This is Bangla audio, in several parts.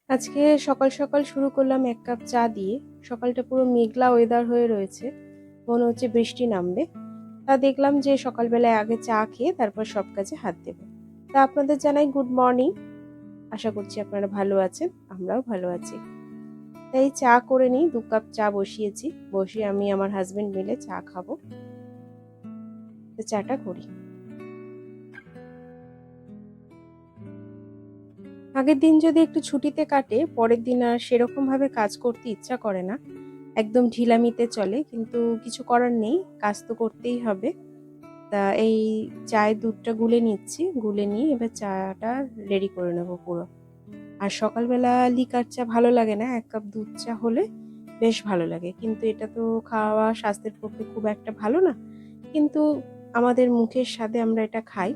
আজকে সকাল সকাল শুরু করলাম ১ কাপ চা দিয়ে। সকালটা পুরো মেঘলা ওয়েদার হয়ে রয়েছে। মনে হচ্ছে বৃষ্টি নামবে। তা দেখলাম যে সকালবেলায় আগে চা খেয়ে তারপর সব কাজে হাত দেব। তা আপনাদের জানাই গুড মর্নিং। আশা করছি আপনারা ভালো আছেন। আমরাও ভালো আছি। তাই চা করে নিই, ২ কাপ চা বসিয়েছি। বসিয়ে আমি আমার হাসব্যান্ড মিলে চা খাবো। তো চাটা করি। আগের দিন যদি একটু ছুটিতে কাটে, পরের দিন আর সেরকমভাবে কাজ করতে ইচ্ছা করে না। একদম ঢিলামিতে চলে, কিন্তু কিছু করার নেই, কাজ তো করতেই হবে। তা এই চায়ের দুধটা গুলে নিচ্ছি, গুলে নিয়ে এবার চাটা রেডি করে নেব পুরো। আর সকালবেলা লিকার চা ভালো লাগে না, ১ কাপ দুধ চা হলে বেশ ভালো লাগে, কিন্তু এটা তো খাওয়া স্বাস্থ্যের পক্ষে খুব একটা ভালো না, কিন্তু আমাদের মুখের স্বাদে আমরা এটা খাই।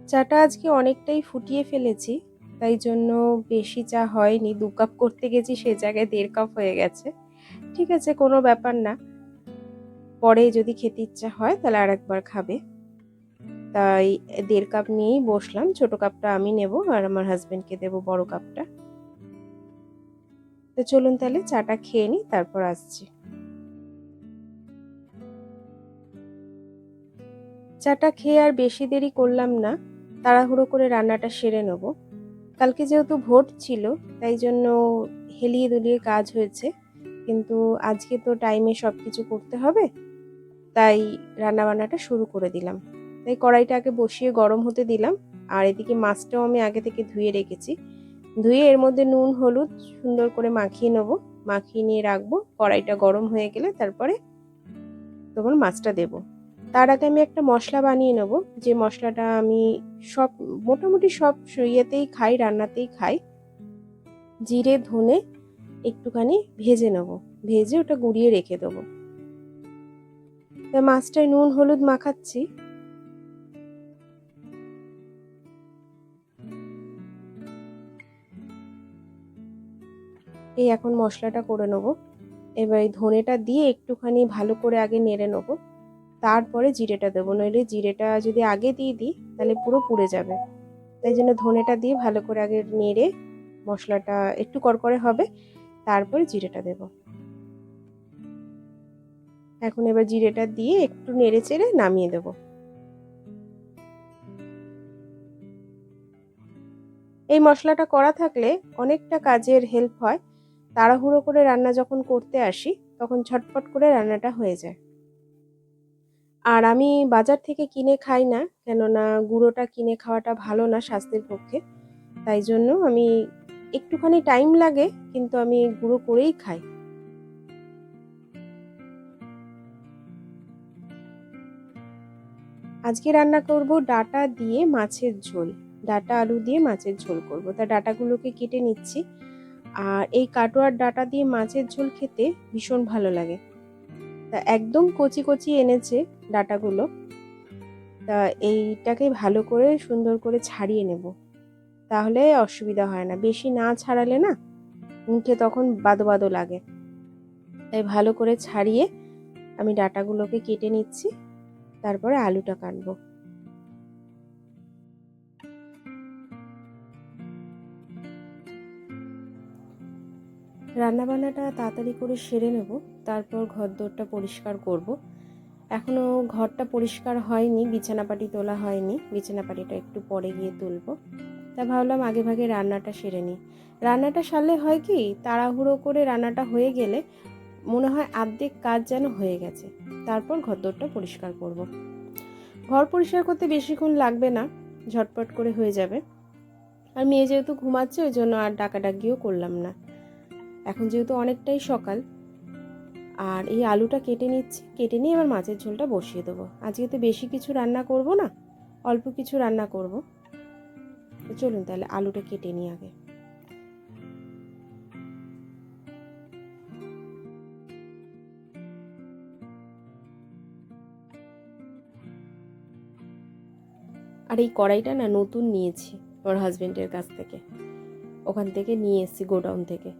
চাটা আজকে অনেকটাই ফুটিয়ে ফেলেছি, তাই জন্য বেশি চা হয়নি। ২ কাপ করতে গেছি, সে জায়গায় ১.৫ কাপ হয়ে গেছে। ঠিক আছে, কোনো ব্যাপার না। পরে যদি খেতে ইচ্ছা হয় তাহলে আরেকবার খাবে। তাই ১.৫ কাপ নিয়েই বসলাম। ছোট কাপটা আমি নেব আর আমার হাসব্যান্ডকে দেব বড় কাপটা। তো চলুন তাহলে চাটা খেয়ে নিই, তারপর আসছি। চাটা খেয়ে আর বেশি দেরি করলাম না, তাড়াহুড়ো করে রান্নাটা সেরে নেব। কালকে যেহেতু ভোট ছিল, তাই জন্য হেলিয়ে দুলিয়ে কাজ হয়েছে, কিন্তু আজকে তো টাইমে সব কিছু করতে হবে, তাই রান্নাবান্নাটা শুরু করে দিলাম। তাই কড়াইটা আগে বসিয়ে গরম হতে দিলাম, আর এদিকে মাছটাও আমি আগে থেকে ধুয়ে রেখেছি। ধুয়ে এর মধ্যে নুন হলুদ সুন্দর করে মাখিয়ে নেব, মাখিয়ে নিয়ে রাখবো। কড়াইটা গরম হয়ে গেলে তারপরে তোমার মাছটা দেব। তার আগে আমি একটা মশলা বানিয়ে নেব, যে মশলাটা আমি সব মোটামুটি সব ইয়েতেই খাই, রান্নাতেই খাই। জিরে ধনে একটুখানি ভেজে নেব, ভেজে ওটা গুঁড়িয়ে রেখে দেবো। তা মাছটায় নুন হলুদ মাখাচ্ছি। এই এখন মশলাটা করে নেব। এবার এই ধনেটা দিয়ে একটুখানি ভালো করে আগে নেড়ে নেব, তারপরে জিরেটা দেবো, নইলে জিরেটা যদি আগে দিয়ে দিই তাহলে পুরো পুড়ে যাবে। তাই জন্য ধনেটা দিয়ে ভালো করে আগে নেড়ে মশলাটা একটু করকরে হবে, তারপরে জিরেটা দেব। এখন এবার জিরেটা দিয়ে একটু নেড়ে চেড়ে নামিয়ে দেব। এই মশলাটা করা থাকলে অনেকটা কাজের হেল্প হয়। তাড়াহুড়ো করে রান্না যখন করতে আসি, তখন ঝটপট করে রান্নাটা হয়ে যায়। আর আমি বাজার থেকে কিনে খাই না, কেননা গুঁড়োটা কিনে খাওয়াটা ভালো না স্বাস্থ্যের পক্ষে। তাই জন্য আমি একটুখানি টাইম লাগে, কিন্তু আমি গুঁড়ো করেই খাই। আজকে রান্না করব ডাঁটা দিয়ে মাছের ঝোল। ডাঁটা আলু দিয়ে মাছের ঝোল করব। তা ডাঁটাগুলোকে কেটে নিচ্ছি। আর এই কাটোয়ার ডাঁটা দিয়ে মাছের ঝোল খেতে ভীষণ ভালো লাগে। তা একদম কচি কচি এনেছে ডাঁটাগুলো। তা এইটাকে ভালো করে সুন্দর করে ছাড়িয়ে নেব, তাহলে অসুবিধা হয় না। বেশি না ছাড়ালে না মুখে তখন বাদো বাদো লাগে। তাই ভালো করে ছাড়িয়ে আমি ডাঁটাগুলোকে কেটে নিচ্ছি, তারপরে আলুটা কাটবো। রান্নাবান্নাটা তাড়াতাড়ি করে সেরে নেব, তারপর ঘরদোরটা পরিষ্কার করব। এখনও ঘরটা পরিষ্কার হয়নি, বিছানাপাটি তোলা হয়নি, বিছানাপাটিটা একটু পরে গিয়ে তুলব। তা ভাবলাম আগে ভাগে রান্নাটা সেরে নিই। রান্নাটা সারলে হয় কি, তাড়াহুড়ো করে রান্নাটা হয়ে গেলে মনে হয় আর্ধেক কাজ যেন হয়ে গেছে। তারপর ঘরদোরটা পরিষ্কার করব। ঘর পরিষ্কার করতে বেশিক্ষণ লাগবে না, ঝটপট করে হয়ে যাবে। আর মেয়ে যেহেতু ঘুমাচ্ছে, ওই জন্য আর ডাকাডাকিও করলাম না। এখন যেহেতু অনেকটাই সকাল, আর এই আলুটা কেটে নিচ্ছি, কেটে নিয়ে এবার মাছের ঝোলটা বসিয়ে দেবো। আজকে তো বেশি কিছু রান্না করব না, অল্প কিছু রান্না করব। তো চলুন তাহলে আলুটা কেটে নিই আগে। আর এই কড়াইটা না নতুন নিয়েছি আমার হাজবেন্ডের কাছ থেকে, ওখান থেকে নিয়ে এসেছি গোডাউন থেকে।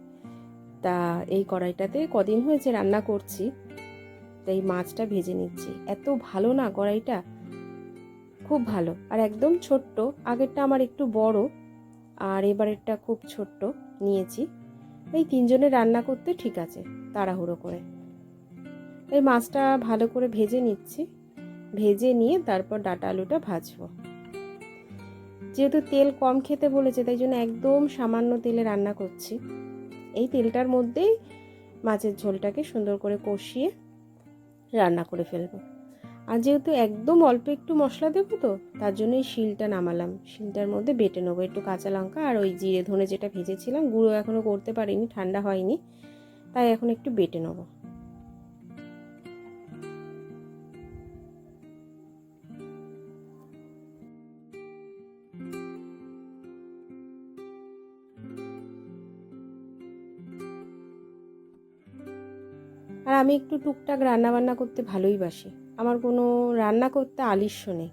তা এই কড়াইটাতে কদিন হয়েছে রান্না করছি, তাই মাছটা ভেজে নিচ্ছি। এত ভালো না কড়াইটা, খুব ভালো। আর একদম ছোট্ট, আগেরটা আমার একটু বড়, আর এবারেরটা খুব ছোট্ট নিয়েছি। এই 3 জনের রান্না করতে ঠিক আছে, তাড়াহুড়ো করে। এই মাছটা ভালো করে ভেজে নিচ্ছি, ভেজে নিয়ে তারপর ডাঁটা আলুটা ভাজবো। যেহেতু তেল কম খেতে বলেছে তাই জন্য একদম সামান্য তেলে রান্না করছি। এই তেলটার মধ্যেই মাছের ঝোলটাকে সুন্দর করে কষিয়ে রান্না করে ফেলবো। আর যেহেতু একদম অল্প একটু মশলা দেবো তো, তার জন্য এই শিলটা নামালাম। শিলটার মধ্যে বেটে নেবো একটু কাঁচা লঙ্কা আর ওই জিরে ধনে যেটা ভেজেছিলাম, গুঁড়ো এখনও করতে পারিনি, ঠান্ডা হয়নি, তাই এখন একটু বেটে নেবো। আর আমি একটু টুকটাক রান্নাবান্না করতে ভালোই বাসি। আমার কোনো রান্না করতে আলিস্য নেই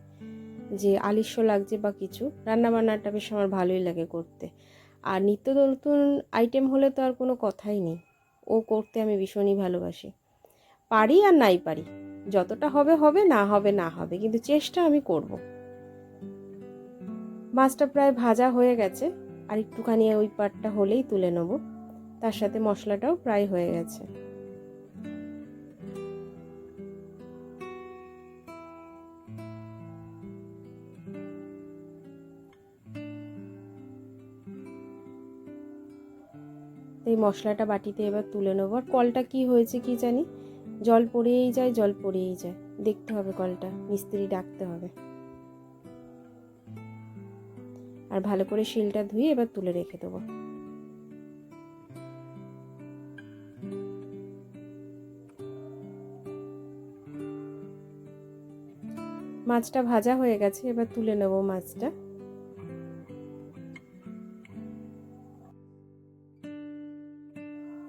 যে আলিস্য লাগছে বা কিছু। রান্নাবান্নাটা বেশ আমার ভালোই লাগে করতে। আর নিত্য নতুন আইটেম হলে তো আর কোনো কথাই নেই, ও করতে আমি ভীষণই ভালোবাসি। পারি আর নাই পারি, যতটা হবে হবে, না হবে না হবে, কিন্তু চেষ্টা আমি করব। মাছটা প্রায় ভাজা হয়ে গেছে, আর একটুখানি ওই পাটটা হলেই তুলে নেব। তার সাথে মশলাটাও প্রায় হয়ে গেছে। এই মশলাটা বাটিতে এবার তুলে নেবো। আর কলটা কি হয়েছে কি জানি, জল পড়েই যায়, জল পড়েই যায়। দেখতে হবে কলটা, মিস্ত্রি ডাকতে হবে। আর ভালো করে শিলটা ধুয়ে এবার তুলে রেখে দেবো। মাছটা ভাজা হয়ে গেছে, এবার তুলে নেবো মাছটা।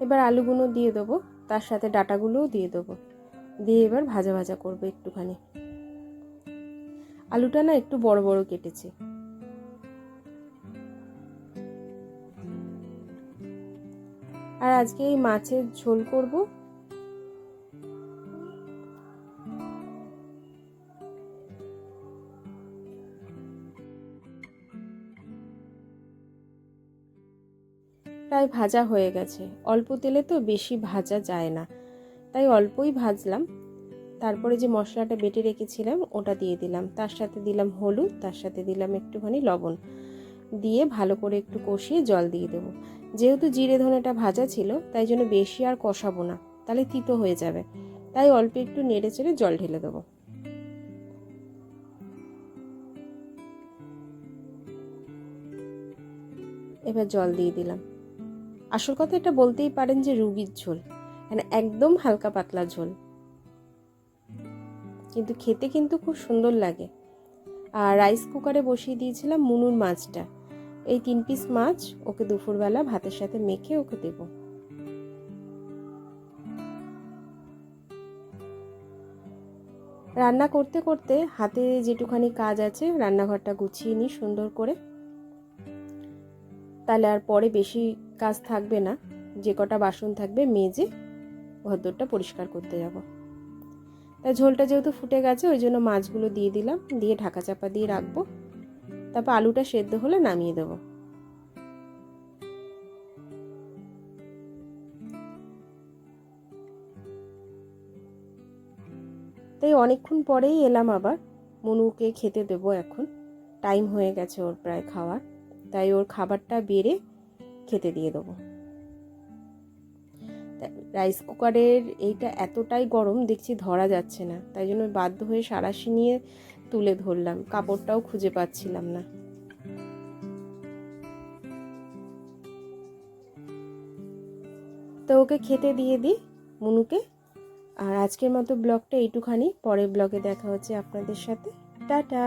এবার আলুগুলো দিয়ে দেবো, তার সাথে ডাঁটাগুলোও দিয়ে দেবো, দিয়ে এবার ভাজা ভাজা করবো একটুখানি। আলুটা না একটু বড় বড় কেটেছি। আর আজকে এই মাছের ঝোল করব। প্রায় ভাজা হয়ে গেছে, অল্প তেলে তো বেশি ভাজা যায় না, তাই অল্পই ভাজলাম। তারপরে যে মশলাটা বেটে রেখেছিলাম ওটা দিয়ে দিলাম, তার সাথে দিলাম হলুদ, তার সাথে দিলাম একটুখানি লবণ, দিয়ে ভালো করে একটু কষিয়ে জল দিয়ে দেবো। যেহেতু জিরে ধনেটা ভাজা ছিল তাই জন্য বেশি আর কষাবো না, তাহলে তিতো হয়ে যাবে, তাই অল্প একটু নেড়ে চেড়ে জল ঢেলে দেবো। এবার জল দিয়ে দিলাম। আসল কথা এটা বলতেই পারেন যে রুগীর ঝোল, মানে একদম হালকা পাতলা ঝোল, কিন্তু খেতে কিন্তু খুব সুন্দর লাগে। আর রাইস কুকারে বসিয়ে দিয়েছিলাম মুনুর মাছটা, এই 3 পিস মাছ ওকে দুপুরবেলা ভাতের সাথে মেখে ওকে দেব। রান্না করতে করতে হাতে যেটুখানি কাজ আছে রান্নাঘরটা গুছিয়ে নিই সুন্দর করে, তাহলে আর পরে বেশি কাজ থাকবে না। যে কটা বাসন থাকবে মেজে ঘরদোরটা পরিষ্কার করতে যাব। তাই ঝোলটা যেহেতু ফুটে গেছে ওই জন্য মাছগুলো দিয়ে দিলাম, দিয়ে ঢাকা চাপা দিয়ে রাখবো। তারপর আলুটা সেদ্ধ হলে নামিয়ে দেবো। তাই অনেকক্ষণ পরেই এলাম আবার, মনুকে খেতে দেবো এখন, টাইম হয়ে গেছে ওর প্রায় খাওয়ার, তাই ওর খাবারটা বেড়ে খেতে দিয়ে দেবো। রাইস কুকারের এইটা এতটাই গরম দেখছি ধরা যাচ্ছে না, তাই জন্য বাধ্য হয়ে সাঁড়াশি নিয়ে তুলে ধরলাম, কাপড়টাও খুঁজে পাচ্ছিলাম না। তো ওকে খেতে দিয়ে দিই মনুকে। আর আজকের মতো ব্লগটা এইটুখানি, পরের ব্লগে দেখা হচ্ছে আপনাদের সাথে। টাটা।